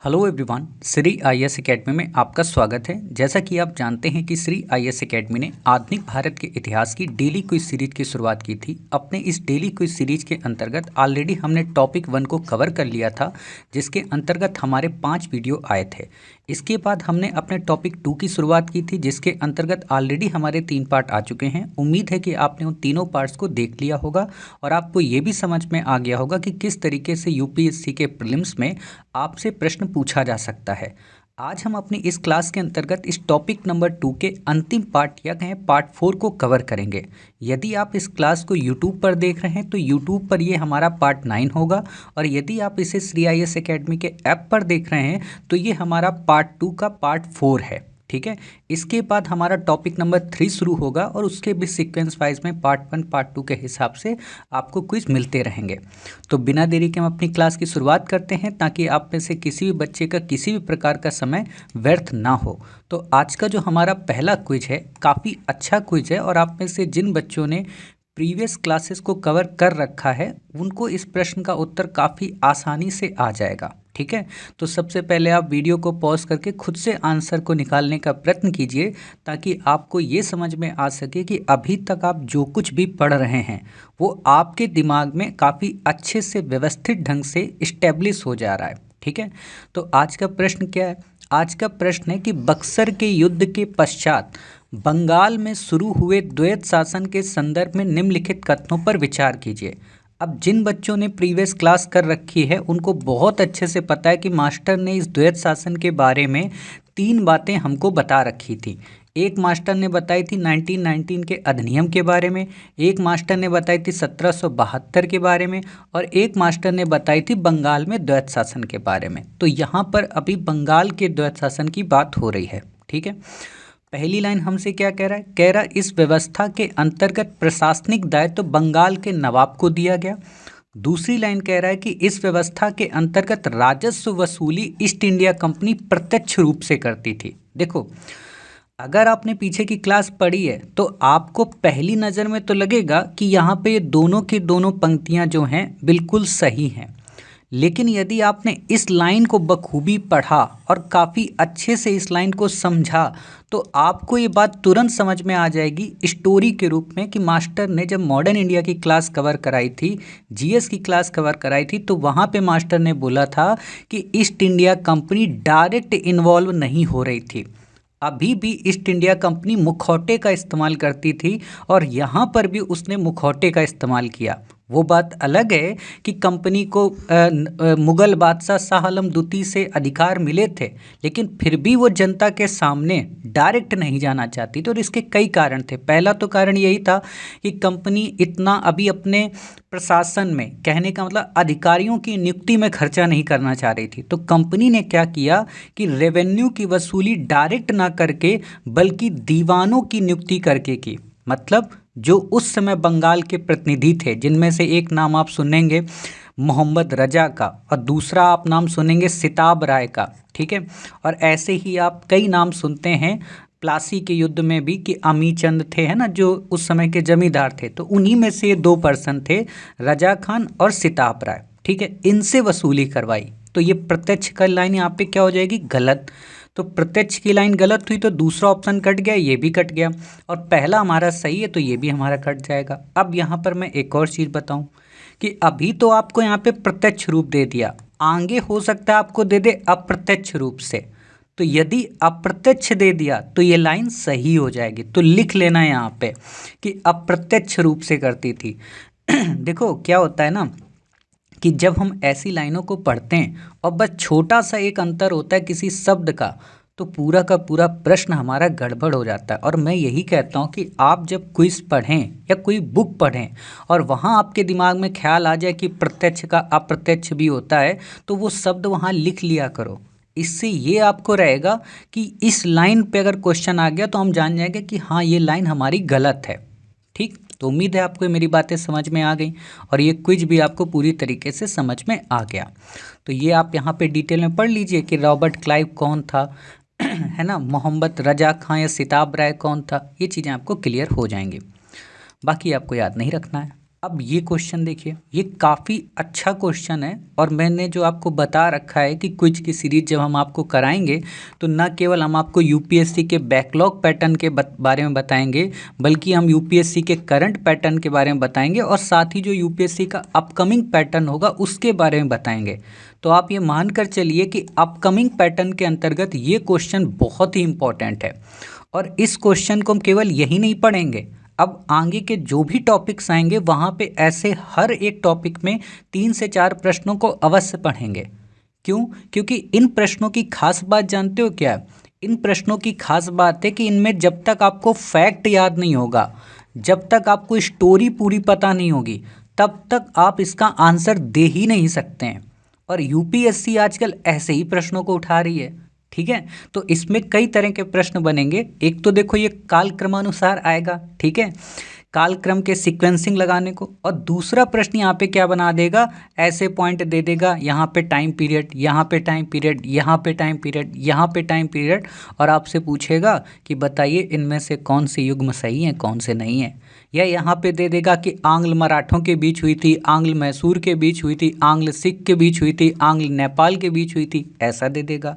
Hello everyone, Shri IAS academy में आपका स्वागत है। जैसा कि आप जानते हैं कि श्री आईएएस एकेडमी ने आधुनिक भारत के इतिहास की डेली क्विज सीरीज की शुरुआत की थी। अपने इस डेली क्विज सीरीज के अंतर्गत ऑलरेडी हमने टॉपिक 1 को कवर कर लिया था, जिसके अंतर्गत हमारे 5 वीडियो आए थे। इसके बाद हमने अपने टॉपिक 2 की शुरुआत की थी, जिसके अंतर्गत ऑलरेडी हमारे 3 पार्ट आ चुके हैं। उम्मीद है कि आपने उन तीनों पार्ट्स को देख लिया होगा और आपको ये भी समझ में आ गया होगा कि किस तरीके से यूपीएससी के प्रीलिम्स में आपसे प्रश्न पूछा जा सकता है। आज हम अपनी इस क्लास के अंतर्गत इस टॉपिक नंबर 2 के अंतिम पार्ट या कहें पार्ट 4 को कवर करेंगे। यदि आप इस क्लास को यूट्यूब पर देख रहे हैं तो यूट्यूब पर ये हमारा पार्ट 9 होगा, और यदि आप इसे श्री आईएएस एकेडमी के ऐप पर देख रहे हैं तो ये हमारा पार्ट 2 का पार्ट 4 है। ठीक है, इसके बाद हमारा टॉपिक नंबर 3 शुरू होगा और उसके भी सीक्वेंस वाइज में पार्ट 1 पार्ट 2 के हिसाब से आपको क्विज मिलते रहेंगे। तो बिना देरी के हम अपनी क्लास की शुरुआत करते हैं, ताकि आप में से किसी भी बच्चे का किसी भी प्रकार का समय व्यर्थ ना हो। तो आज का जो हमारा पहला क्विज है काफ़ी अच्छा क्विज है, और आप में से जिन बच्चों ने प्रीवियस क्लासेस को कवर कर रखा है उनको इस प्रश्न का उत्तर काफ़ी आसानी से आ जाएगा। ठीक है, तो सबसे पहले आप वीडियो को पॉज करके खुद से आंसर को निकालने का प्रयत्न कीजिए, ताकि आपको ये समझ में आ सके कि अभी तक आप जो कुछ भी पढ़ रहे हैं वो आपके दिमाग में काफ़ी अच्छे से व्यवस्थित ढंग से इस्टेब्लिश हो जा रहा है। ठीक है, तो आज का प्रश्न क्या है? आज का प्रश्न है कि बक्सर के युद्ध के पश्चात बंगाल में शुरू हुए द्वैत शासन के संदर्भ में निम्नलिखित कथनों पर विचार कीजिए। अब जिन बच्चों ने प्रीवियस क्लास कर रखी है उनको बहुत अच्छे से पता है कि मास्टर ने इस द्वैत शासन के बारे में 3 बातें हमको बता रखी थी। एक मास्टर ने बताई थी 1919 के अधिनियम के बारे में, एक मास्टर ने बताई थी 1772 के बारे में, और एक मास्टर ने बताई थी बंगाल में द्वैत शासन के बारे में। तो यहाँ पर अभी बंगाल के द्वैत शासन की बात हो रही है। ठीक है, पहली लाइन हमसे क्या कह रहा है? कह रहा है इस व्यवस्था के अंतर्गत प्रशासनिक दायित्व तो बंगाल के नवाब को दिया गया। दूसरी लाइन कह रहा है कि इस व्यवस्था के अंतर्गत राजस्व वसूली ईस्ट इंडिया कंपनी प्रत्यक्ष रूप से करती थी। देखो, अगर आपने पीछे की क्लास पढ़ी है तो आपको पहली नज़र में तो लगेगा कि यहाँ पे ये दोनों की दोनों पंक्तियाँ जो हैं बिल्कुल सही हैं, लेकिन यदि आपने इस लाइन को बखूबी पढ़ा और काफ़ी अच्छे से इस लाइन को समझा तो आपको ये बात तुरंत समझ में आ जाएगी स्टोरी के रूप में कि मास्टर ने जब मॉडर्न इंडिया की क्लास कवर कराई थी, जीएस की क्लास कवर कराई थी, तो वहाँ पे मास्टर ने बोला था कि east India company direct involve नहीं हो रही थी। अभी भी ईस्ट इंडिया कंपनी मुखौटे का इस्तेमाल करती थी, और यहाँ पर भी उसने मुखौटे का इस्तेमाल किया। वो बात अलग है कि कंपनी को मुग़ल बादशाह शाह आलम द्वितीय से अधिकार मिले थे, लेकिन फिर भी वो जनता के सामने डायरेक्ट नहीं जाना चाहती थी, और इसके कई कारण थे। पहला तो कारण यही था कि कंपनी इतना अभी अपने प्रशासन में, कहने का मतलब अधिकारियों की नियुक्ति में खर्चा नहीं करना चाह रही थी। तो कंपनी ने क्या किया कि रेवेन्यू की वसूली डायरेक्ट ना करके बल्कि दीवानों की नियुक्ति करके की। मतलब जो उस समय बंगाल के प्रतिनिधि थे, जिनमें से एक नाम आप सुनेंगे मोहम्मद रजा का और दूसरा आप नाम सुनेंगे सिताब राय का। ठीक है, और ऐसे ही आप कई नाम सुनते हैं प्लासी के युद्ध में भी कि अमी चंद थे, है ना, जो उस समय के जमींदार थे। तो उन्हीं में से 2 पर्सन थे, रजा खान और सिताब राय। ठीक है, इनसे वसूली करवाई। तो ये प्रत्यक्ष का लाइन यहाँ पे क्या हो जाएगी? गलत। तो प्रत्यक्ष की लाइन गलत हुई तो दूसरा ऑप्शन कट गया, ये भी कट गया, और पहला हमारा सही है तो ये भी हमारा कट जाएगा। अब यहाँ पर मैं एक और चीज़ बताऊँ कि अभी तो आपको यहाँ पे प्रत्यक्ष रूप दे दिया, आगे हो सकता है आपको दे दे अप्रत्यक्ष रूप से। तो यदि अप्रत्यक्ष दे दिया तो ये लाइन सही हो जाएगी। तो लिख लेना यहाँ पे कि अप्रत्यक्ष रूप से करती थी। देखो क्या होता है ना कि जब हम ऐसी लाइनों को पढ़ते हैं और बस छोटा सा एक अंतर होता है किसी शब्द का, तो पूरा का पूरा प्रश्न हमारा गड़बड़ हो जाता है। और मैं यही कहता हूँ कि आप जब क्विज पढ़ें या कोई बुक पढ़ें और वहाँ आपके दिमाग में ख्याल आ जाए कि प्रत्यक्ष का अप्रत्यक्ष भी होता है, तो वो शब्द वहाँ लिख लिया करो। इससे ये आपको रहेगा कि इस लाइन पे अगर क्वेश्चन आ गया तो हम जान जाएंगे कि हाँ, ये लाइन हमारी गलत है। ठीक, तो उम्मीद है आपको मेरी बातें समझ में आ गई और ये क्विज भी आपको पूरी तरीके से समझ में आ गया। तो ये आप यहाँ पे डिटेल में पढ़ लीजिए कि रॉबर्ट क्लाइव कौन था, है ना, मोहम्मद रजा खां या सिताब राय कौन था। ये चीज़ें आपको क्लियर हो जाएंगी, बाकी आपको याद नहीं रखना है। अब ये क्वेश्चन देखिए, ये काफ़ी अच्छा क्वेश्चन है और मैंने जो आपको बता रखा है कि क्विज की सीरीज जब हम आपको कराएंगे तो न केवल हम आपको यूपीएससी के बैकलॉग पैटर्न के बारे में बताएंगे, बल्कि हम यूपीएससी के करंट पैटर्न के बारे में बताएंगे और साथ ही जो यूपीएससी का अपकमिंग पैटर्न होगा उसके बारे में बताएंगे। तो आप ये मान कर चलिए कि अपकमिंग पैटर्न के अंतर्गत ये क्वेश्चन बहुत ही इंपॉर्टेंट है और इस क्वेश्चन को हम केवल यही नहीं पढ़ेंगे, अब आगे के जो भी टॉपिक्स आएंगे वहाँ पे ऐसे हर एक टॉपिक में 3 से 4 प्रश्नों को अवश्य पढ़ेंगे। क्यों? क्योंकि इन प्रश्नों की खास बात जानते हो क्या है? इन प्रश्नों की खास बात है कि इनमें जब तक आपको फैक्ट याद नहीं होगा, जब तक आपको स्टोरी पूरी पता नहीं होगी, तब तक आप इसका आंसर दे ही नहीं सकते हैं। और यूपीएससी आजकल ऐसे ही प्रश्नों को उठा रही है, ठीक है। तो इसमें कई तरह के प्रश्न बनेंगे। एक तो देखो ये कालक्रमानुसार आएगा, ठीक है, कालक्रम के सीक्वेंसिंग लगाने को, और दूसरा प्रश्न यहाँ पे क्या बना देगा, ऐसे पॉइंट दे देगा, यहाँ पे टाइम पीरियड, यहाँ पे टाइम पीरियड, यहाँ पे टाइम पीरियड, यहाँ पे टाइम पीरियड, और आपसे पूछेगा कि बताइए इनमें से कौन से युग्म सही हैं कौन से नहीं हैं। या यहाँ पे दे देगा कि आंग्ल मराठों के बीच हुई थी, आंग्ल मैसूर के बीच हुई थी, आंग्ल सिख के बीच हुई थी, आंग्ल नेपाल के बीच हुई थी, ऐसा दे देगा।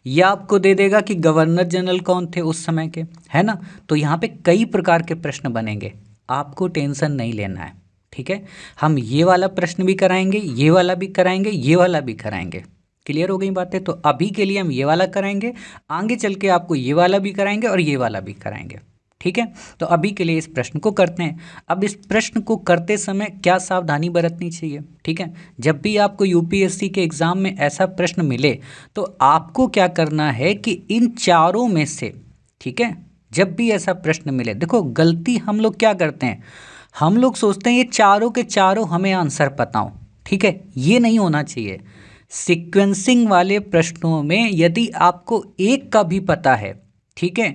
या आपको दे देगा कि गवर्नर जनरल कौन थे उस समय के, है ना। तो यहाँ पे कई प्रकार के प्रश्न बनेंगे, आपको टेंशन नहीं लेना है, ठीक है। हम ये वाला प्रश्न भी कराएंगे, ये वाला भी कराएंगे, ये वाला भी कराएंगे। क्लियर हो गई बातें? तो अभी के लिए हम ये वाला कराएंगे, आगे चल के आपको ये वाला भी कराएंगे और ये वाला भी कराएंगे, ठीक है। तो अभी के लिए इस प्रश्न को करते हैं। अब इस प्रश्न को करते समय क्या सावधानी बरतनी चाहिए, ठीक है। जब भी आपको यूपीएससी के एग्ज़ाम में ऐसा प्रश्न मिले तो आपको क्या करना है कि इन चारों में से, ठीक है, जब भी ऐसा प्रश्न मिले, देखो गलती हम लोग क्या करते हैं, हम लोग सोचते हैं ये चारों के चारों हमें आंसर पता हो, ठीक है, ये नहीं होना चाहिए। सीक्वेंसिंग वाले प्रश्नों में यदि आपको एक का भी पता है, ठीक है,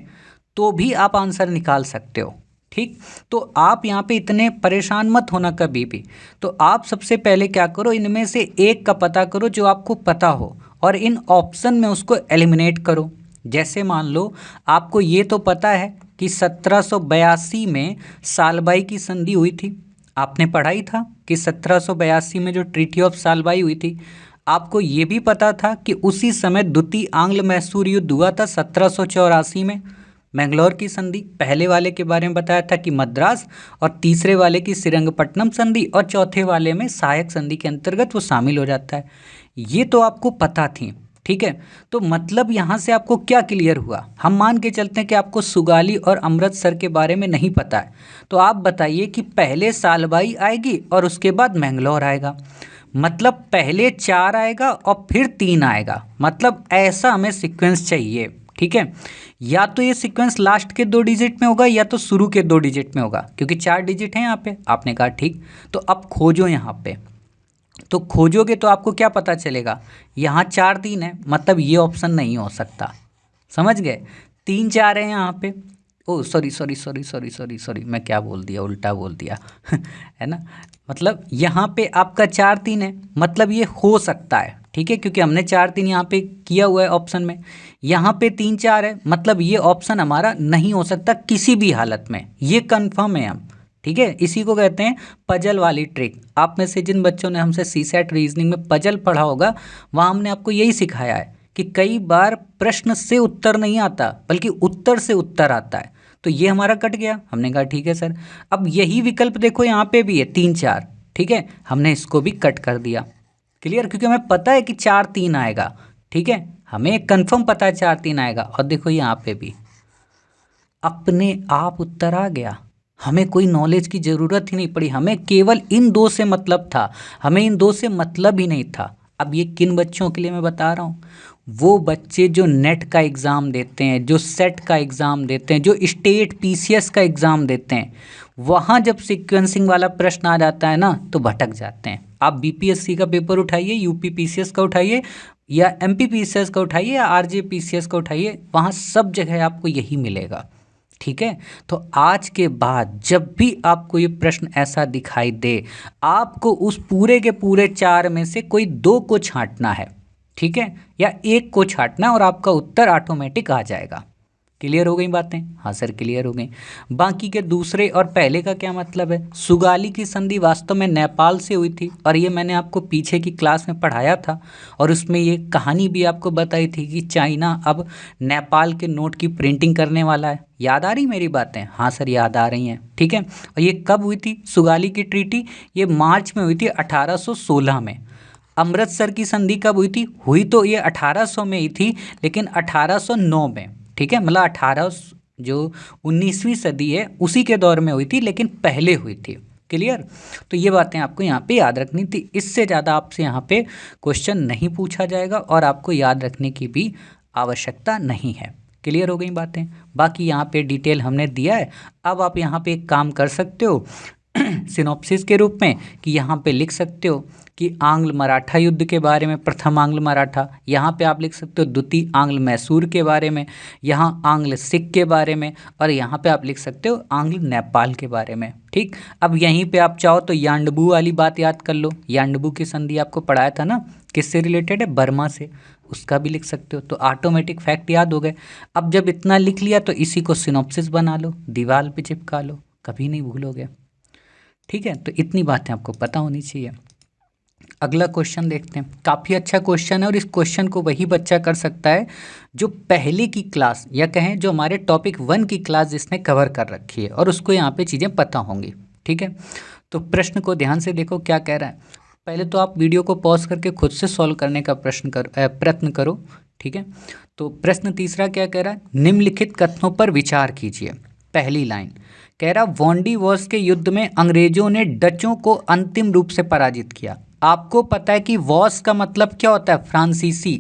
तो भी आप आंसर निकाल सकते हो, ठीक। तो आप यहाँ पे इतने परेशान मत होना कभी भी। तो आप सबसे पहले क्या करो, इनमें से एक का पता करो जो आपको पता हो और इन ऑप्शन में उसको एलिमिनेट करो। जैसे मान लो आपको ये तो पता है कि 1782 में सालबाई की संधि हुई थी, आपने पढ़ा ही था कि 1782 में जो ट्रीटी ऑफ सालबाई हुई थी। आपको ये भी पता था कि उसी समय द्वितीय आंग्ल मैसूर युद्ध हुआ था 1784 में, मैंगलोर की संधि। पहले वाले के बारे में बताया था कि मद्रास, और तीसरे वाले की श्रीरंगपट्टनम संधि, और चौथे वाले में सहायक संधि के अंतर्गत वो शामिल हो जाता है। ये तो आपको पता थी, ठीक है। तो मतलब यहाँ से आपको क्या क्लियर हुआ, हम मान के चलते हैं कि आपको सुगाली और अमृतसर के बारे में नहीं पता है, तो आप बताइए कि पहले सालबाई आएगी और उसके बाद मैंगलोर आएगा, मतलब पहले 4 आएगा और फिर 3 आएगा, मतलब ऐसा हमें सीक्वेंस चाहिए, ठीक है। या तो ये सीक्वेंस लास्ट के 2 डिजिट में होगा या तो शुरू के 2 डिजिट में होगा, क्योंकि 4 डिजिट हैं यहाँ पे। आपने कहा ठीक, तो अब खोजो यहाँ पे। तो खोजोगे तो आपको क्या पता चलेगा, यहाँ 4 3 है, मतलब ये ऑप्शन नहीं हो सकता, समझ गए। 3 4 है यहाँ पे, oh sorry sorry sorry sorry sorry sorry, मैं क्या बोल दिया, उल्टा बोल दिया है ना। मतलब यहाँ पे आपका 4 3 है, मतलब ये हो सकता है, ठीक है, क्योंकि हमने 4 3 यहाँ पे किया हुआ है ऑप्शन में। यहाँ पे 3 4 है, मतलब ये ऑप्शन हमारा नहीं हो सकता किसी भी हालत में, ये कंफर्म है हम, ठीक है। इसी को कहते हैं पजल वाली ट्रिक। आप में से जिन बच्चों ने हमसे सीसेट रीजनिंग में पजल पढ़ा होगा, वहाँ हमने आपको यही सिखाया है कि कई बार प्रश्न से उत्तर नहीं आता बल्कि उत्तर से उत्तर आता है। तो ये हमारा कट गया, हमने कहा ठीक है सर। अब यही विकल्प देखो यहाँ पे भी है 3 4, ठीक है, हमने इसको भी कट कर दिया। क्लियर, क्योंकि हमें पता है कि 4 3 आएगा, ठीक है, हमें कंफर्म पता है 4 3 आएगा। और देखो यहाँ पे भी अपने आप उत्तर आ गया, हमें कोई नॉलेज की ज़रूरत ही नहीं पड़ी, हमें केवल इन 2 से मतलब था, हमें इन 2 से मतलब ही नहीं था। अब ये किन बच्चों के लिए मैं बता रहा हूँ, वो बच्चे जो नेट का एग्ज़ाम देते हैं, जो सेट का एग्ज़ाम देते हैं, जो स्टेट पीसीएस का एग्ज़ाम देते हैं, वहाँ जब सीक्वेंसिंग वाला प्रश्न आ जाता है ना तो भटक जाते हैं। आप बीपीएससी का पेपर उठाइए, यूपी पीसीएस का उठाइए, या एमपी पीसीएस का उठाइए, या आरजे पीसीएस का उठाइए, वहाँ सब जगह आपको यही मिलेगा, ठीक है। तो आज के बाद जब भी आपको ये प्रश्न ऐसा दिखाई दे, आपको उस पूरे के पूरे 4 में से कोई 2 को छांटना है, ठीक है, या 1 को छांटना, और आपका उत्तर ऑटोमेटिक आ जाएगा, क्लियर हो गई बातें? हाँ सर क्लियर हो गई। बाकी के दूसरे और पहले का क्या मतलब है? सुगाली की संधि वास्तव में नेपाल से हुई थी, और ये मैंने आपको पीछे की क्लास में पढ़ाया था, और उसमें ये कहानी भी आपको बताई थी कि चाइना अब नेपाल के नोट की प्रिंटिंग करने वाला है। याद आ रही मेरी बातें? हाँ सर याद आ रही हैं, ठीक है। और ये कब हुई थी सुगाली की ट्रीटी? ये मार्च में हुई थी 1816 में। अमृतसर की संधि कब हुई थी? हुई तो ये 1800 में ही थी, लेकिन 1809 में, ठीक है, मतलब 18 जो 19वीं सदी है उसी के दौर में हुई थी, लेकिन पहले हुई थी। क्लियर? तो ये बातें आपको यहाँ पे याद रखनी थी, इससे ज़्यादा आपसे यहाँ पे क्वेश्चन नहीं पूछा जाएगा और आपको याद रखने की भी आवश्यकता नहीं है। क्लियर हो गई बातें? बाकी यहाँ पे डिटेल हमने दिया है। अब आप यहाँ पे एक काम कर सकते हो सिनॉप्सिस के रूप में, कि यहाँ पे लिख सकते हो कि आंग्ल मराठा युद्ध के बारे में, प्रथम आंग्ल मराठा, यहाँ पे आप लिख सकते हो द्वितीय आंग्ल मैसूर के बारे में, यहाँ आंग्ल सिख के बारे में, और यहाँ पे आप लिख सकते हो आंग्ल नेपाल के बारे में। ठीक, अब यहीं पे आप चाहो तो यान्डबू वाली बात याद कर लो। यान्डबू की संधि आपको पढ़ाया था ना, किससे रिलेटेड है? बर्मा से, उसका भी लिख सकते हो। तो ऑटोमेटिक फैक्ट याद हो गए। अब जब इतना लिख लिया तो इसी को सिनॉप्सिस बना लो, दीवार पे चिपका लो, कभी नहीं भूलोगे। ठीक है, तो इतनी बातें आपको पता होनी चाहिए। अगला क्वेश्चन देखते हैं। काफ़ी अच्छा क्वेश्चन है, और इस क्वेश्चन को वही बच्चा कर सकता है जो पहले की क्लास, या कहें जो हमारे टॉपिक 1 की क्लास जिसने कवर कर रखी है, और उसको यहाँ पे चीज़ें पता होंगी। ठीक है, तो प्रश्न को ध्यान से देखो क्या कह रहा है। पहले तो आप वीडियो को पॉज करके खुद से सॉल्व करने का प्रयत्न करो। ठीक है, तो प्रश्न तीसरा क्या कह रहा है? निम्नलिखित कथनों पर विचार कीजिए। पहली लाइन कह रहा, वॉन्डी वॉर्स के युद्ध में अंग्रेजों ने डचों को अंतिम रूप से पराजित किया। आपको पता है कि वॉस का मतलब क्या होता है? फ्रांसीसी,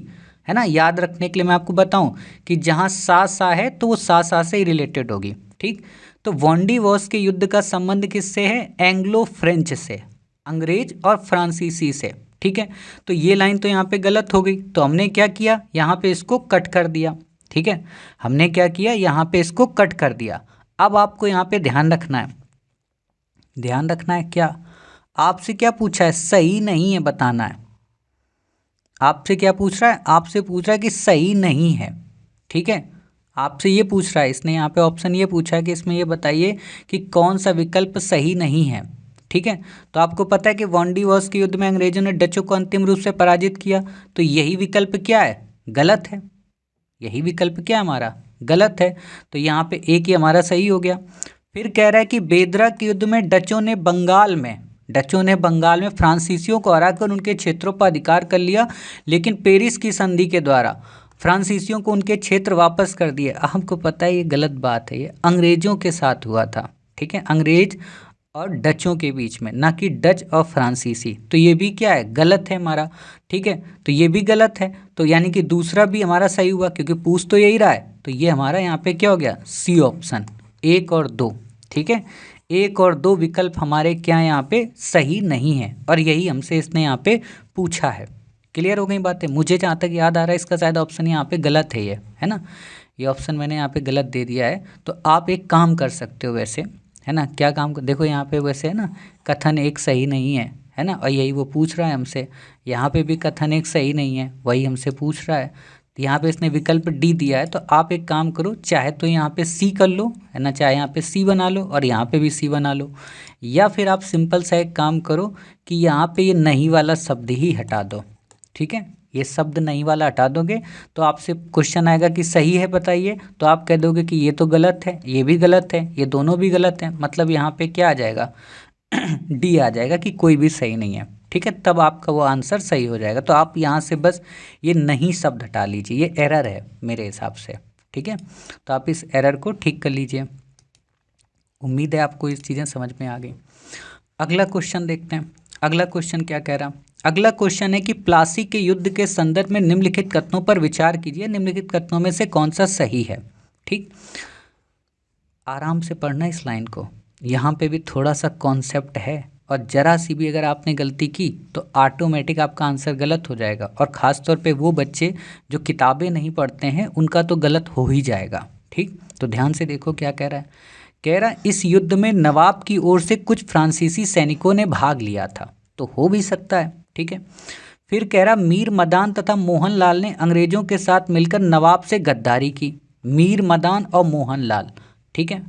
है ना। याद रखने के लिए मैं आपको बताऊं कि जहां सा है तो वो सा से ही रिलेटेड होगी। ठीक, तो वॉन्डी वॉर्स के युद्ध का संबंध किससे है? एंग्लो फ्रेंच से, अंग्रेज और फ्रांसीसी से। ठीक है, तो ये लाइन तो यहाँ पे गलत हो गई, तो हमने क्या किया? यहाँ पे इसको कट कर दिया। ठीक है, हमने क्या किया? यहाँ पे इसको कट कर दिया। अब आपको यहाँ पे ध्यान रखना है, ध्यान रखना है क्या? आपसे क्या पूछा है? सही नहीं है बताना है। आपसे क्या पूछ रहा है? आपसे पूछ रहा है कि सही नहीं है। ठीक है, आपसे ये पूछ रहा है, इसने यहाँ पे ऑप्शन ये पूछा है कि इसमें ये बताइए कि कौन सा विकल्प सही नहीं है। ठीक है, तो आपको पता है कि वॉन्डी वॉर्स के युद्ध में अंग्रेजों ने डचों को अंतिम रूप से पराजित किया, तो यही विकल्प क्या है? गलत है। यही विकल्प क्या हमारा? गलत है। तो यहाँ पे एक ही हमारा सही हो गया। फिर कह रहा है कि बेदरा के युद्ध में डचों ने बंगाल में फ्रांसीसियों को हराकर उनके क्षेत्रों पर अधिकार कर लिया, लेकिन पेरिस की संधि के द्वारा फ्रांसीसियों को उनके क्षेत्र वापस कर दिए। हमको पता है ये गलत बात है, ये अंग्रेजों के साथ हुआ था। ठीक है, अंग्रेज और डचों के बीच में, ना कि डच और फ्रांसीसी। तो ये भी क्या है? गलत है हमारा। ठीक है, तो ये भी गलत है, तो यानी कि दूसरा भी हमारा सही हुआ, क्योंकि पूछ तो यही रहा है। तो ये हमारा यहाँ पे क्या हो गया? सी ऑप्शन, 1 और 2। ठीक है, 1 और 2 विकल्प हमारे क्या यहाँ पे सही नहीं है, और यही हमसे इसने यहाँ पे पूछा है। क्लियर हो गई बातें? मुझे जहाँ तक याद आ रहा है इसका शायद ऑप्शन यहाँ पे गलत है, ये है ना, ये ऑप्शन मैंने यहाँ पे गलत दे दिया है। तो आप एक काम कर सकते हो वैसे, है ना, क्या काम देखो यहाँ पे वैसे, है ना, कथन एक सही नहीं है ना, और यही वो पूछ रहा है हमसे। यहाँ पे भी कथन एक सही नहीं है, वही हमसे पूछ रहा है। तो यहाँ पे इसने विकल्प डी दिया है, तो आप एक काम करो, चाहे तो यहाँ पे सी कर लो, है ना, चाहे यहाँ पे सी बना लो और यहाँ पे भी सी बना लो, या फिर आप सिंपल सा एक काम करो कि यहाँ पे ये नहीं वाला शब्द ही हटा दो। ठीक है, ये शब्द नहीं वाला हटा दोगे तो आपसे क्वेश्चन आएगा कि सही है बताइए, तो आप कह दोगे कि ये तो गलत है, ये भी गलत है, ये दोनों भी गलत हैं, मतलब यहाँ पे क्या आ जाएगा? डी आ जाएगा कि कोई भी सही नहीं है। ठीक है, तब आपका वो आंसर सही हो जाएगा। तो आप यहाँ से बस ये नहीं शब्द हटा लीजिए, ये एरर है मेरे हिसाब से। ठीक है, तो आप इस एरर को ठीक कर लीजिए। उम्मीद है आपको इस चीज़ें समझ में आ गई। अगला क्वेश्चन देखते हैं। अगला क्वेश्चन क्या कह रहा? अगला क्वेश्चन है कि प्लासी के युद्ध के संदर्भ में निम्नलिखित कथनों पर विचार कीजिए, निम्नलिखित कथनों में से कौन सा सही है। ठीक, आराम से पढ़ना इस लाइन को, यहाँ पे भी थोड़ा सा कॉन्सेप्ट है, और ज़रा सी भी अगर आपने गलती की तो ऑटोमेटिक आपका आंसर गलत हो जाएगा, और ख़ास तौर पे वो बच्चे जो किताबें नहीं पढ़ते हैं उनका तो गलत हो ही जाएगा। ठीक, तो ध्यान से देखो क्या कह रहा है। कह रहा इस युद्ध में नवाब की ओर से कुछ फ्रांसीसी सैनिकों ने भाग लिया था, तो हो भी सकता है। ठीक है, फिर कह रहा मीर मदान तथा मोहनलाल ने अंग्रेजों के साथ मिलकर नवाब से गद्दारी की। मीर मदान और मोहनलाल, ठीक है,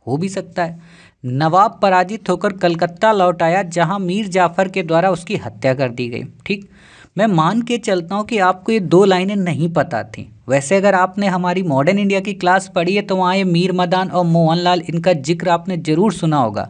हो भी सकता है। नवाब पराजित होकर कलकत्ता लौट आया जहां मीर जाफर के द्वारा उसकी हत्या कर दी गई, ठीक। मैं मान के चलता हूँ कि आपको ये दो लाइनें नहीं पता थी। वैसे अगर आपने हमारी मॉडर्न इंडिया की क्लास पढ़ी है तो वहाँ ये मीर मदान और मोहनलाल इनका जिक्र आपने ज़रूर सुना होगा,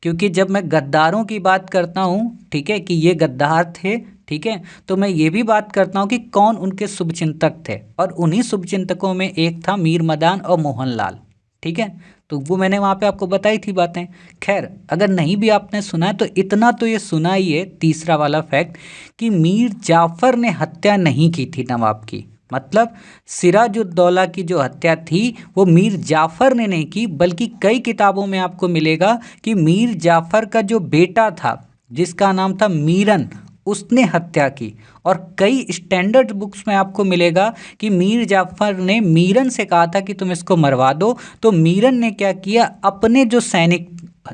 क्योंकि जब मैं गद्दारों की बात करता हूँ, ठीक है, कि ये गद्दार थे, ठीक है, तो मैं ये भी बात करता हूँ कि कौन उनके शुभचिंतक थे, और उन्हीं शुभचिंतकों में एक था मीर मदान और मोहनलाल, ठीक है। तो वो मैंने वहाँ पे आपको बताई थी बातें। खैर, अगर नहीं भी आपने सुना है तो इतना तो ये सुना ही है, तीसरा वाला फैक्ट, कि मीर जाफर ने हत्या नहीं की थी नवाब की। मतलब सिराजुद्दौला की जो हत्या थी वो मीर जाफर ने नहीं की, बल्कि कई किताबों में आपको मिलेगा कि मीर जाफर का जो बेटा था जिसका नाम था मीरन, उसने हत्या की। और कई स्टैंडर्ड बुक्स में आपको मिलेगा कि मीर जाफर ने मीरन से कहा था कि तुम इसको मरवा दो, तो मीरन ने क्या किया, अपने जो सैनिक,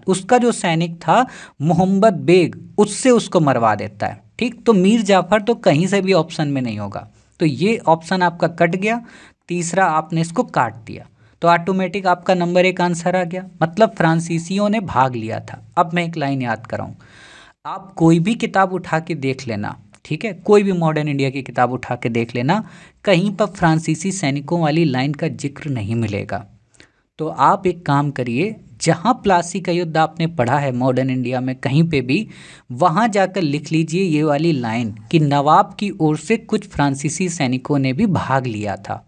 उसका जो सैनिक था मोहम्मद बेग, उससे उसको मरवा देता है, ठीक। तो मीर जाफर तो कहीं से भी ऑप्शन में नहीं होगा, तो ये ऑप्शन आपका कट गया, तीसरा आपने इसको काट दिया, तो ऑटोमेटिक आपका नंबर 1 आंसर आ गया। मतलब फ्रांसीसियों ने भाग लिया था। अब मैं एक लाइन याद कराऊं, आप कोई भी किताब उठा के देख लेना, ठीक है, कोई भी मॉडर्न इंडिया की किताब उठा के देख लेना, कहीं पर फ्रांसीसी सैनिकों वाली लाइन का जिक्र नहीं मिलेगा। तो आप एक काम करिए, जहाँ प्लासी का युद्ध आपने पढ़ा है मॉडर्न इंडिया में कहीं पे भी, वहाँ जाकर लिख लीजिए ये वाली लाइन कि नवाब की ओर से कुछ फ्रांसीसी सैनिकों ने भी भाग लिया था,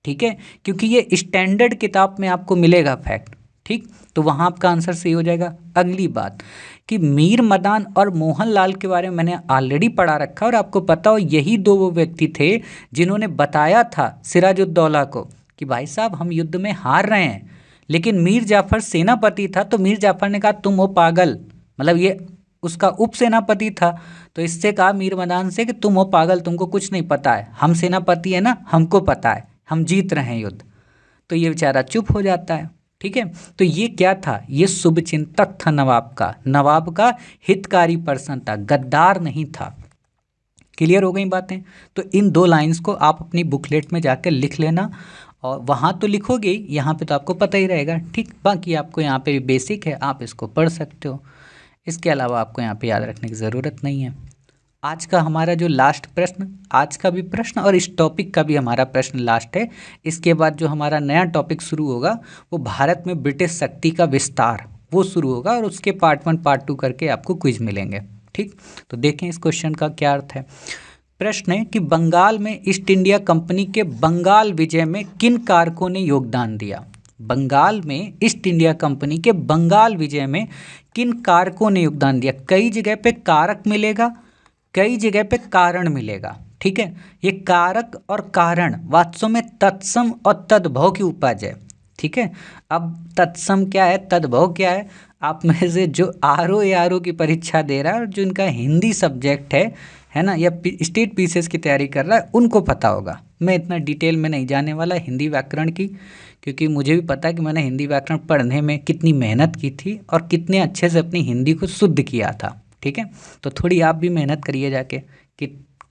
ठीक है, क्योंकि ये स्टैंडर्ड किताब में आपको मिलेगा फैक्ट, ठीक। तो वहाँ आपका आंसर सही हो जाएगा। अगली बात कि मीर मदान और मोहनलाल के बारे में मैंने ऑलरेडी पढ़ा रखा, और आपको पता हो यही दो वो व्यक्ति थे जिन्होंने बताया था सिराजुद्दौला को कि भाई साहब हम युद्ध में हार रहे हैं, लेकिन मीर जाफर सेनापति था, तो मीर जाफर ने कहा तुम हो पागल, मतलब ये उसका उप सेनापति था, तो इससे कहा मीर मदान से कि तुम हो पागल, तुमको कुछ नहीं पता है, हम सेनापति है ना, हमको पता है, हम जीत रहे हैं युद्ध। तो ये बेचारा चुप हो जाता है, ठीक है। तो ये क्या था, ये शुभचिंतक था नवाब का हितकारी पर्सन था, गद्दार नहीं था। क्लियर हो गई बातें। तो इन दो लाइंस को आप अपनी बुकलेट में जाकर लिख लेना, और वहाँ तो लिखोगे ही, यहाँ पे तो आपको पता ही रहेगा, ठीक। बाकी आपको यहाँ पे भी बेसिक है, आप इसको पढ़ सकते हो, इसके अलावा आपको यहाँ पे याद रखने की ज़रूरत नहीं है। आज का हमारा जो लास्ट प्रश्न, आज का भी प्रश्न और इस टॉपिक का भी हमारा प्रश्न लास्ट है। इसके बाद जो हमारा नया टॉपिक शुरू होगा वो भारत में ब्रिटिश शक्ति का विस्तार, वो शुरू होगा, और उसके पार्ट 1 पार्ट 2 करके आपको क्विज मिलेंगे, ठीक। तो देखें इस क्वेश्चन का क्या अर्थ है। प्रश्न है कि बंगाल में ईस्ट इंडिया कंपनी के बंगाल विजय में किन कारकों ने योगदान दिया। बंगाल में ईस्ट इंडिया कंपनी के बंगाल विजय में किन कारकों ने योगदान दिया। कई जगह पे कारक मिलेगा, कई जगह पे कारण मिलेगा, ठीक है। ये कारक और कारण वास्तव में तत्सम और तद्भव की उपज है, ठीक है। अब तत्सम क्या है, तद्भव क्या है, आप में से जो आर की परीक्षा दे रहा है और जो इनका हिंदी सब्जेक्ट है ना, या स्टेट पीसीएस की तैयारी कर रहा है, उनको पता होगा। मैं इतना डिटेल में नहीं जाने वाला हिंदी व्याकरण की, क्योंकि मुझे भी पता है कि मैंने हिंदी व्याकरण पढ़ने में कितनी मेहनत की थी और कितने अच्छे से अपनी हिंदी को शुद्ध किया था, ठीक है। तो थोड़ी आप भी मेहनत करिए जाके कि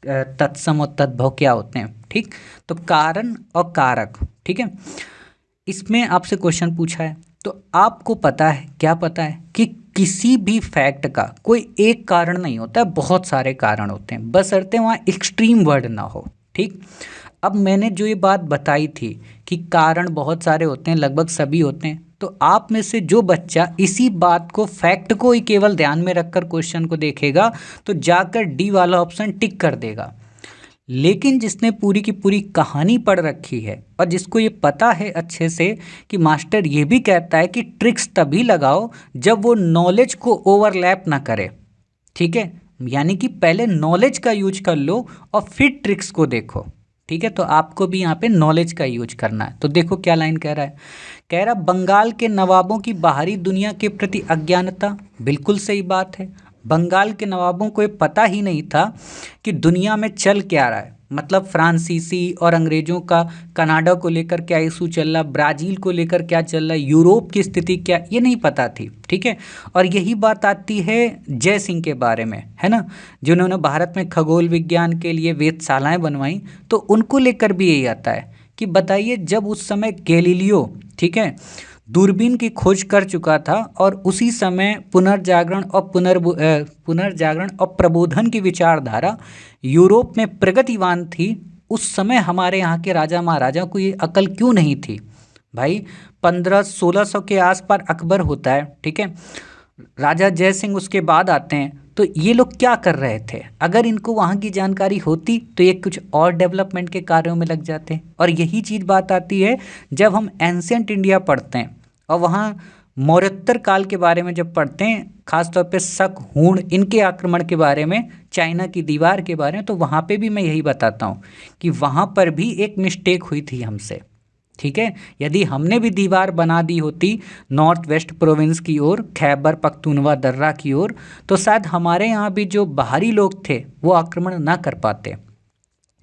तत्सम और तद्भव क्या होते हैं, ठीक। तो कारण और कारक, ठीक है। इसमें आपसे क्वेश्चन पूछा है तो आपको पता है, क्या पता है कि किसी भी फैक्ट का कोई एक कारण नहीं होता है, बहुत सारे कारण होते हैं, बशर्ते वहाँ एक्सट्रीम वर्ड ना हो, ठीक। अब मैंने जो ये बात बताई थी कि कारण बहुत सारे होते हैं, लगभग सभी होते हैं, तो आप में से जो बच्चा इसी बात को, फैक्ट को ही केवल ध्यान में रखकर क्वेश्चन को देखेगा तो जाकर डी वाला ऑप्शन टिक कर देगा। लेकिन जिसने पूरी की पूरी कहानी पढ़ रखी है और जिसको ये पता है अच्छे से कि मास्टर ये भी कहता है कि ट्रिक्स तभी लगाओ जब वो नॉलेज को ओवरलैप ना करे, ठीक है। यानी कि पहले नॉलेज का यूज कर लो और फिर ट्रिक्स को देखो, ठीक है। तो आपको भी यहाँ पे नॉलेज का यूज करना है। तो देखो क्या लाइन कह रहा है, कह रहा बंगाल के नवाबों की बाहरी दुनिया के प्रति अज्ञानता। बिल्कुल सही बात है, बंगाल के नवाबों को ये पता ही नहीं था कि दुनिया में चल क्या रहा है, मतलब फ्रांसीसी और अंग्रेज़ों का कनाडा को लेकर क्या इशू चल रहा, ब्राज़ील को लेकर क्या चल रहा है, यूरोप की स्थिति क्या, ये नहीं पता थी, ठीक है। और यही बात आती है जय सिंह के बारे में, है ना, जिन्होंने भारत में खगोल विज्ञान के लिए वेधशालाएं बनवाई, तो उनको लेकर भी यही आता है कि बताइए जब उस समय गैलीलियो, ठीक है, दूरबीन की खोज कर चुका था और उसी समय पुनर्जागरण और प्रबोधन की विचारधारा यूरोप में प्रगतिवान थी, उस समय हमारे यहाँ के राजा महाराजा को ये अकल क्यों नहीं थी भाई। 1500-1600 के आसपास अकबर होता है, ठीक है, राजा जय सिंह उसके बाद आते हैं, तो ये लोग क्या कर रहे थे? अगर इनको वहाँ की जानकारी होती तो ये कुछ और डेवलपमेंट के कार्यों में लग जाते। और यही चीज़ बात आती है जब हम एंशियंट इंडिया पढ़ते हैं और वहाँ मौर्योत्तर काल के बारे में जब पढ़ते हैं, खासतौर पे शक, हूण, इनके आक्रमण के बारे में, चाइना की दीवार के बारे में, तो वहाँ पे भी मैं यही बताता हूँ कि वहाँ पर भी एक मिस्टेक हुई थी हमसे, ठीक है। यदि हमने भी दीवार बना दी होती नॉर्थ वेस्ट प्रोविंस की ओर, खैबर पख्तूनवा दर्रा की ओर, तो शायद हमारे यहाँ भी जो बाहरी लोग थे वो आक्रमण ना कर पाते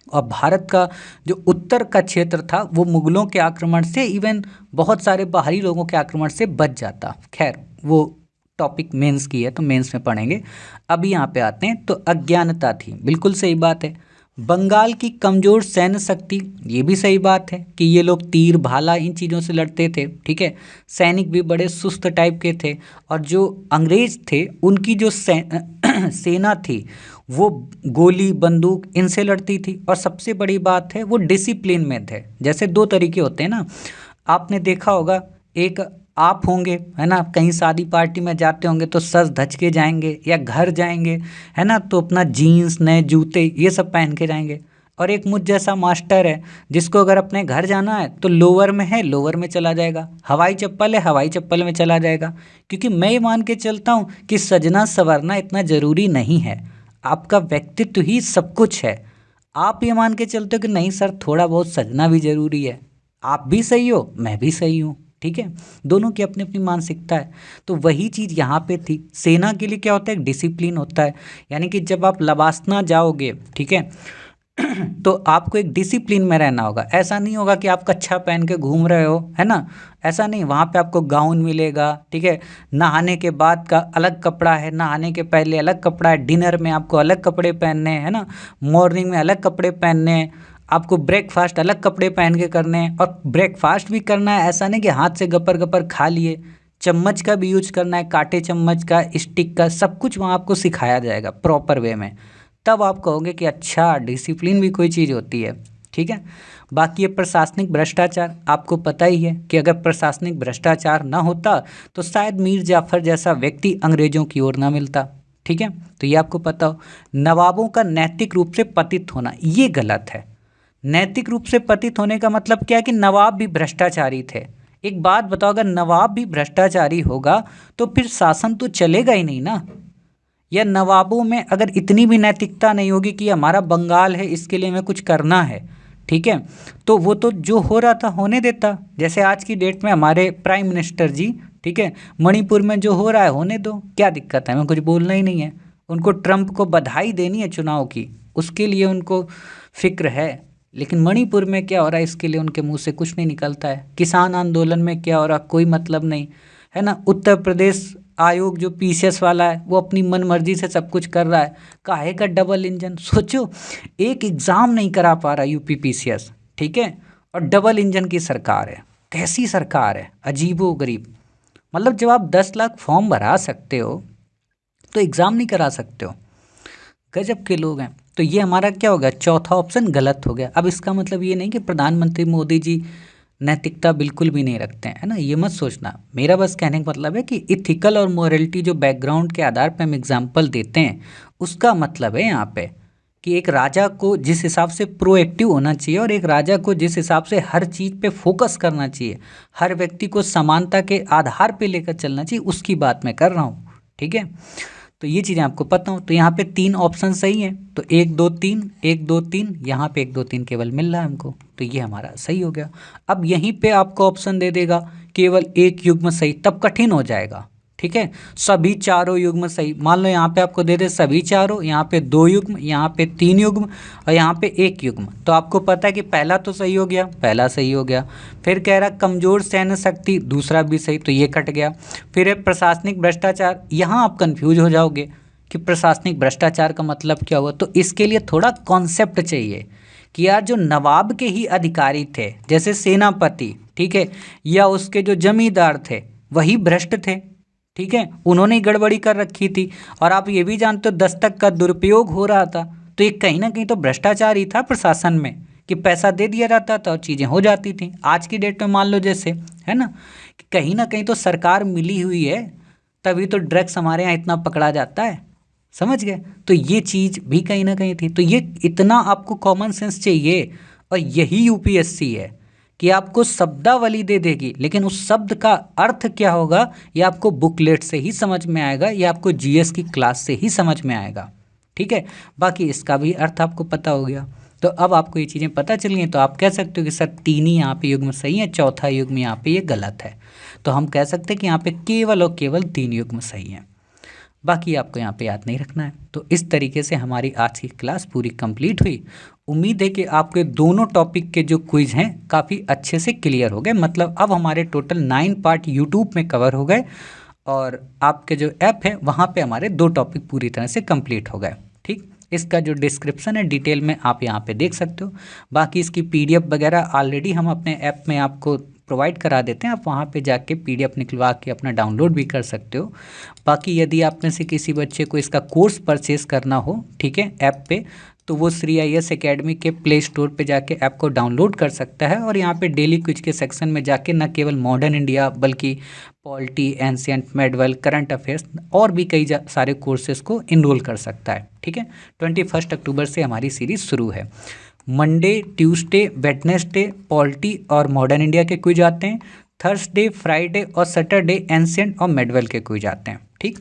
और भारत का जो उत्तर का क्षेत्र था वो मुगलों के आक्रमण से, इवन बहुत सारे बाहरी लोगों के आक्रमण से बच जाता। खैर वो टॉपिक मेंस की है तो मेंस में पढ़ेंगे। अब यहाँ पे आते हैं, तो अज्ञानता थी, बिल्कुल सही बात है। बंगाल की कमज़ोर सैन्य शक्ति, ये भी सही बात है कि ये लोग तीर भाला इन चीज़ों से लड़ते थे, ठीक है। सैनिक भी बड़े सुस्त टाइप के थे और जो अंग्रेज थे उनकी जो सेना थी वो गोली बंदूक इनसे लड़ती थी। और सबसे बड़ी बात है वो डिसिप्लिन में थे। जैसे दो तरीके होते हैं ना, आपने देखा होगा, एक आप होंगे, है ना, कहीं शादी पार्टी में जाते होंगे तो सज धज के जाएंगे, या घर जाएंगे, है ना, तो अपना जीन्स, नए जूते, ये सब पहन के जाएंगे। और एक मुझ जैसा मास्टर है जिसको अगर अपने घर जाना है तो लोअर में है, लोअर में चला जाएगा, हवाई चप्पल है, हवाई चप्पल में चला जाएगा। क्योंकि मैं ये मान के चलता हूँ कि सजना संवरना इतना ज़रूरी नहीं है, आपका व्यक्तित्व ही सब कुछ है। आप ये मान के चलते हो कि नहीं सर, थोड़ा बहुत सजना भी ज़रूरी है, आप भी सही हो, मैं भी सही हूँ, ठीक है, दोनों की अपनी अपनी मानसिकता है। तो वही चीज़ यहाँ पे थी। सेना के लिए क्या होता है? एक डिसिप्लिन होता है, यानी कि जब आप लबासना जाओगे, ठीक है, तो आपको एक डिसिप्लिन में रहना होगा। ऐसा नहीं होगा कि आप कच्छा पहन के घूम रहे हो, है ना, ऐसा नहीं। वहाँ पे आपको गाउन मिलेगा, ठीक है, नहाने के बाद का अलग कपड़ा है, नहाने के पहले अलग कपड़ा है, डिनर में आपको अलग कपड़े पहनने हैं, है ना, मॉर्निंग में अलग कपड़े पहनने हैं, आपको ब्रेकफास्ट अलग कपड़े पहन के करने हैं। और ब्रेकफास्ट भी करना है, ऐसा नहीं कि हाथ से गपर गपर खा लिए, चम्मच का भी यूज करना है, कांटे चम्मच का, स्टिक का, सब कुछ वहाँ आपको सिखाया जाएगा प्रॉपर वे में। तब आप कहोगे कि अच्छा डिसिप्लिन भी कोई चीज़ होती है, ठीक है। बाकी ये प्रशासनिक भ्रष्टाचार, आपको पता ही है कि अगर प्रशासनिक भ्रष्टाचार ना होता तो शायद मीर जाफ़र जैसा व्यक्ति अंग्रेजों की ओर ना मिलता, ठीक है। तो ये आपको पता हो। नवाबों का नैतिक रूप से पतित होना, ये गलत है। नैतिक रूप से पतित होने का मतलब क्या है? कि नवाब भी भ्रष्टाचारी थे। एक बात बताओ, अगर नवाब भी भ्रष्टाचारी होगा तो फिर शासन तो चलेगा ही नहीं ना। या नवाबों में अगर इतनी भी नैतिकता नहीं होगी कि हमारा बंगाल है, इसके लिए हमें कुछ करना है, ठीक है, तो वो तो जो हो रहा था होने देता। जैसे आज की डेट में हमारे प्राइम मिनिस्टर जी, ठीक है, मणिपुर में जो हो रहा है होने दो, क्या दिक्कत है, हमें कुछ बोलना ही नहीं है। उनको ट्रंप को बधाई देनी है चुनाव की, उसके लिए उनको फिक्र है। लेकिन मणिपुर में क्या हो रहा है इसके लिए उनके मुंह से कुछ नहीं निकलता है। किसान आंदोलन में क्या हो रहा, कोई मतलब नहीं, है ना। उत्तर प्रदेश आयोग जो पीसीएस वाला है वो अपनी मन मर्जी से सब कुछ कर रहा है। काहे का डबल इंजन, सोचो, एक एग्ज़ाम नहीं करा पा रहा यूपी पीसीएस, ठीक है, और डबल इंजन की सरकार है। कैसी सरकार है, अजीबो गरीब। मतलब जब आप 10 लाख फॉर्म भरा सकते हो तो एग्ज़ाम नहीं करा सकते हो, गजब के लोग हैं। तो ये हमारा क्या हो गया, चौथा ऑप्शन गलत हो गया। अब इसका मतलब ये नहीं कि प्रधानमंत्री मोदी जी नैतिकता बिल्कुल भी नहीं रखते हैं, है ना, ये मत सोचना। मेरा बस कहने का मतलब है कि इथिकल और मोरलिटी जो बैकग्राउंड के आधार पे हम एग्जाम्पल देते हैं, उसका मतलब है यहाँ पे कि एक राजा को जिस हिसाब से प्रोएक्टिव होना चाहिए और एक राजा को जिस हिसाब से हर चीज़ पे फोकस करना चाहिए, हर व्यक्ति को समानता के आधार पे लेकर चलना चाहिए, उसकी बात मैं कर रहा हूँ, ठीक है। तो ये चीज़ें आपको पता हो। तो यहाँ पे 3 ऑप्शन सही हैं, तो 1 2 3 1 2 3, यहाँ पे 1 2 3 केवल मिल रहा है हमको, तो ये हमारा सही हो गया। अब यहीं पे आपको ऑप्शन दे देगा केवल एक युग्म सही, तब कठिन हो जाएगा, ठीक है। सभी चारों युग्म सही, मान लो यहाँ पे आपको दे दे सभी चारों, यहाँ पे 2 युग्म, यहाँ पे 3 युग्म और यहाँ पे 1 युग्म, तो आपको पता है कि पहला तो सही हो गया, पहला सही हो गया। फिर कह रहा कमज़ोर सैन्य शक्ति, दूसरा भी सही, तो ये कट गया। फिर है प्रशासनिक भ्रष्टाचार, यहाँ आप कन्फ्यूज हो जाओगे कि प्रशासनिक भ्रष्टाचार का मतलब क्या हुआ। तो इसके लिए थोड़ा कॉन्सेप्ट चाहिए कि यार जो नवाब के ही अधिकारी थे, जैसे सेनापति, ठीक है, या उसके जो जमींदार थे वही भ्रष्ट थे, ठीक है, उन्होंने ही गड़बड़ी कर रखी थी। और आप ये भी जानते हो दस्तक का दुरुपयोग हो रहा था, तो ये कहीं ना कहीं तो भ्रष्टाचार ही था प्रशासन में, कि पैसा दे दिया जाता था और चीज़ें हो जाती थी। आज की डेट में मान लो जैसे, है ना, कि कहीं ना कहीं तो सरकार मिली हुई है, तभी तो ड्रग्स हमारे यहाँ इतना पकड़ा जाता है, समझ गए। तो ये चीज़ भी कहीं ना कहीं थी। तो ये इतना आपको कॉमन सेंस चाहिए, और यही यूपीएससी है कि आपको शब्दावली दे देगी, लेकिन उस शब्द का अर्थ क्या होगा ये आपको बुकलेट से ही समझ में आएगा, या आपको जीएस की क्लास से ही समझ में आएगा, ठीक है। बाकी इसका भी अर्थ आपको पता हो गया। तो अब आपको ये चीज़ें पता चली हैं, तो आप कह सकते हो कि सर 3 ही यहाँ पे युग्म सही है, चौथा युग्म यहाँ पे ये गलत है। तो हम कह सकते हैं कि यहाँ पे केवल और केवल 3 युग्म सही हैं, बाकी आपको यहाँ पे याद नहीं रखना है। तो इस तरीके से हमारी आज की क्लास पूरी कंप्लीट हुई। उम्मीद है कि आपके दोनों टॉपिक के जो क्विज हैं काफ़ी अच्छे से क्लियर हो गए। मतलब अब हमारे टोटल 9 पार्ट यूट्यूब में कवर हो गए, और आपके जो ऐप है वहाँ पे हमारे 2 टॉपिक पूरी तरह से कंप्लीट हो गए, ठीक। इसका जो डिस्क्रिप्शन है डिटेल में आप यहाँ पे देख सकते हो। बाकी इसकी पीडीएफ वगैरह ऑलरेडी हम अपने ऐप में आपको प्रोवाइड करा देते हैं, आप वहाँ पे जाके पीडीएफ निकलवा के अपना डाउनलोड भी कर सकते हो। बाकी यदि आप में से किसी बच्चे को इसका कोर्स परचेस करना हो, ठीक है, ऐप पे, तो वो श्री IAS एकेडमी के प्ले स्टोर पे जाके ऐप को डाउनलोड कर सकता है, और यहाँ पे डेली क्विज के सेक्शन में जाके न केवल मॉडर्न इंडिया बल्कि polity, ancient, medieval, current affairs और भी कई सारे कोर्सेज को इनरोल कर सकता है, ठीक है। 21 अक्टूबर से हमारी सीरीज शुरू है। मंडे, ट्यूसडे, वेडनेसडे पॉलिटी और मॉडर्न इंडिया के क्विज आते हैं। थर्सडे, फ्राइडे और सैटरडे एंशिएंट और मेडवल के क्विज आते हैं, ठीक।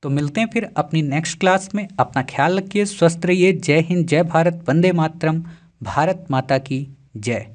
तो मिलते हैं फिर अपनी नेक्स्ट क्लास में। अपना ख्याल रखिए, स्वस्थ रहिए। जय हिंद, जय भारत, वंदे मातरम, भारत माता की जय।